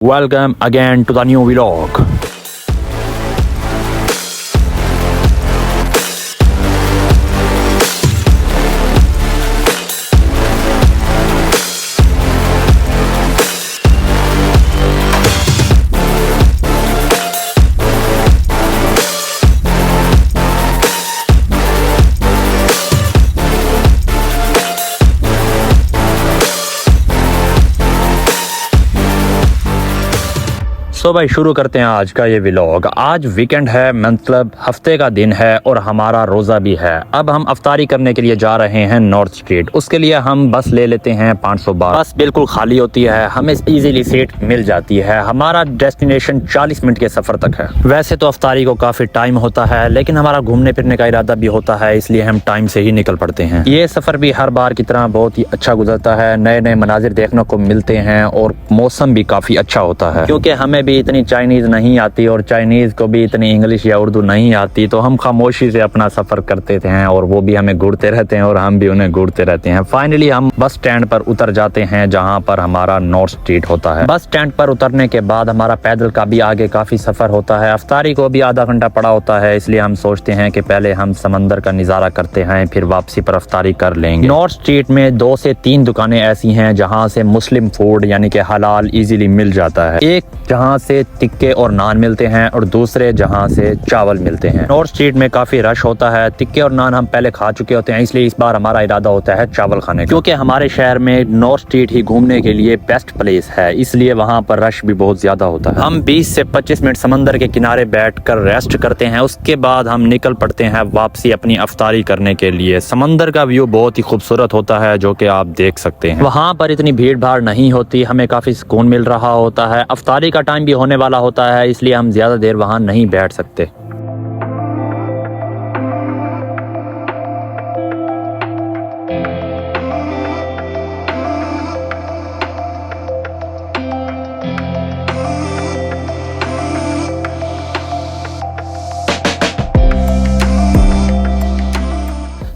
Welcome again to the new vlog. सो भाई शुरू करते हैं आज का ये व्लॉग। आज वीकेंड है, मतलब हफ्ते का दिन है और हमारा रोज़ा भी है। अब हम अफ्तारी करने के लिए जा रहे हैं नॉर्थ स्ट्रीट। उसके लिए हम बस ले लेते हैं 500 बार। बस बिल्कुल खाली होती है, हमें इजीली सीट मिल जाती है। हमारा डेस्टिनेशन 40 मिनट के सफ़र तक है। वैसे तो अफ्तारी को काफ़ी टाइम होता है, लेकिन हमारा घूमने फिरने का इरादा भी होता है, इसलिए हम टाइम से ही निकल पड़ते हैं। ये सफ़र भी हर बार की तरह बहुत ही अच्छा गुजरता है। नए नए मनाजिर देखने को मिलते हैं और मौसम भी काफ़ी अच्छा होता है, क्योंकि हमें भी इतनी चाइनीज़ नहीं आती और चाइनीज़ को भी इतनी इंग्लिश या उर्दू नहीं आती, तो हम खामोशी से अपना सफ़र करते हैं और वो भी हमें घूरते रहते हैं और हम भी उन्हें घूरते रहते हैं। फाइनली हम बस स्टैंड पर उतर जाते हैं, जहाँ पर हमारा नॉर्थ स्ट्रीट होता है। बस स्टैंड पर उतरने के बाद हमारा पैदल का भी आगे काफ़ी सफ़र होता है। अफ्तारी को भी आधा घंटा पड़ा होता है, इसलिए हम सोचते हैं कि पहले हम समंदर का नज़ारा करते हैं, फिर वापसी पर अफ्तारी कर लेंगे। नॉर्थ स्ट्रीट में 2 से 3 दुकानें ऐसी हैं जहाँ से मुस्लिम फूड यानी कि हलाल इजीली मिल जाता है। एक जहाँ से टिक्के और नान मिलते हैं और दूसरे जहाँ से चावल मिलते हैं। नॉर्थ स्ट्रीट में काफ़ी रश होता है। टिक्के और नान हम पहले खा चुके होते हैं, इसलिए इस बार हमारा इरादा होता है चावल खाने का, क्योंकि हमारे शहर में नॉर्थ स्ट्रीट ही घूमने के लिए बेस्ट प्लेस है, इसलिए वहाँ पर रश भी बहुत ज़्यादा होता है। हम 20 से 25 मिनट समंदर के किनारे बैठकर रेस्ट करते हैं। उसके बाद हम निकल पड़ते हैं वापसी अपनी अफ्तारी करने के लिए। समंदर का व्यू बहुत ही खूबसूरत होता है, जो कि आप देख सकते हैं। वहाँ पर इतनी भीड़ भाड़ नहीं होती, हमें काफ़ी सुकून मिल रहा होता है। अफ्तारी का टाइम भी होने वाला होता है, इसलिए हम ज़्यादा देर वहाँ नहीं बैठ सकते।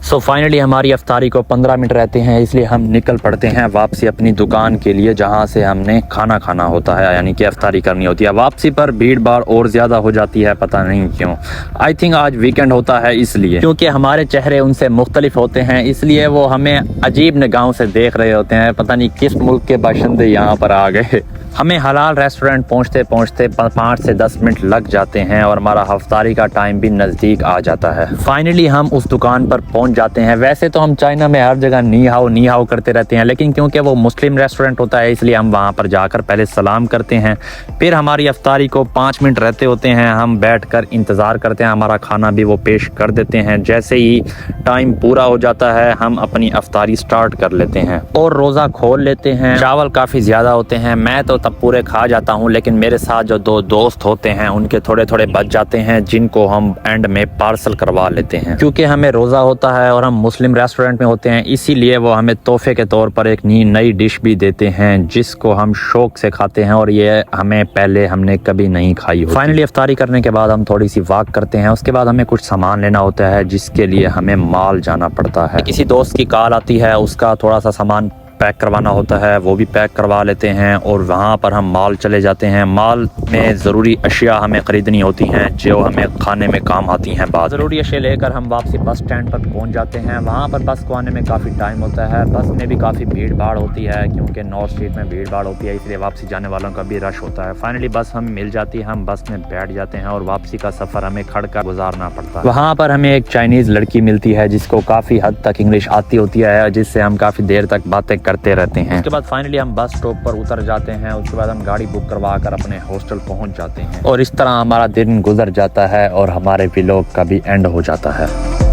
सो फाइनली हमारी अफ्तारी को 15 मिनट रहते हैं, इसलिए हम निकल पड़ते हैं वापसी अपनी दुकान के लिए, जहां से हमने खाना खाना होता है, यानी कि अफ्तारी करनी होती है। वापसी पर भीड़ भाड़ और ज़्यादा हो जाती है, पता नहीं क्यों। आई थिंक आज वीकेंड होता है इसलिए, क्योंकि हमारे चेहरे उनसे मुख्तलिफ होते हैं, इसलिए वो हमें अजीब निगाहों से देख रहे होते हैं। पता नहीं किस मुल्क के बाशिंदे यहाँ पर आ गए। हमें हलाल रेस्टोरेंट पहुँचते पहुँचते 5 से 10 मिनट लग जाते हैं और हमारा अफ्तारी का टाइम भी नज़दीक आ जाता है। फाइनली हम उस दुकान पर पहुँच जाते हैं। वैसे तो हम चाइना में हर जगह नी हाओ करते रहते हैं, लेकिन क्योंकि वो मुस्लिम रेस्टोरेंट होता है, इसलिए हम वहाँ पर जाकर पहले सलाम करते हैं। फिर हमारी अफ्तारी को 5 मिनट रहते होते हैं, हम बैठकर इंतज़ार करते हैं। हमारा खाना भी वो पेश कर देते हैं। जैसे ही टाइम पूरा हो जाता है, हम अपनी अफ्तारी स्टार्ट कर लेते हैं और रोज़ा खोल लेते हैं। चावल काफ़ी ज़्यादा होते हैं, मैं तो तब पूरे खा जाता हूँ, लेकिन मेरे साथ जो 2 दोस्त होते हैं उनके थोड़े थोड़े बच जाते हैं, जिनको हम एंड में पार्सल करवा लेते हैं। क्योंकि हमें रोज़ा होता है और हम मुस्लिम रेस्टोरेंट में होते हैं, इसीलिए वो हमें तोहफे के तौर पर एक नई डिश भी देते हैं, जिसको हम शौक से खाते हैं और ये हमने कभी नहीं खाई होती। फाइनली अफ्तारी करने के बाद हम थोड़ी सी वॉक करते हैं। उसके बाद हमें कुछ सामान लेना होता है, जिसके लिए हमें मॉल जाना पड़ता है। किसी दोस्त की कॉल आती है, उसका थोड़ा सा सामान पैक करवाना होता है, वो भी पैक करवा लेते हैं और वहाँ पर हम मॉल चले जाते हैं। मॉल में ज़रूरी अशिया हमें ख़रीदनी होती हैं, जो हमें खाने में काम आती हैं। बाद ज़रूरी अशिया लेकर हम वापसी बस स्टैंड पर पहुँच जाते हैं। वहाँ पर बस को आने में काफ़ी टाइम होता है। बस में भी काफ़ी भीड़ भाड़ होती है, क्योंकि नॉर्थ स्ट्रीट में भीड़ भाड़ होती है, इसलिए वापसी जाने वालों का भी रश होता है। फाइनली बस हमें मिल जाती है, हम बस में बैठ जाते हैं और वापसी का सफ़र हमें खड़ कर गुजारना पड़ता है। वहाँ पर हमें एक चाइनीज़ लड़की मिलती है, जिसको काफ़ी हद तक इंग्लिश आती होती है, जिससे हम काफ़ी देर तक बातें करते रहते हैं। उसके बाद फाइनली हम बस स्टॉप पर उतर जाते हैं। उसके बाद हम गाड़ी बुक करवा कर अपने हॉस्टल पहुंच जाते हैं और इस तरह हमारा दिन गुजर जाता है और हमारे व्लॉग का भी एंड हो जाता है।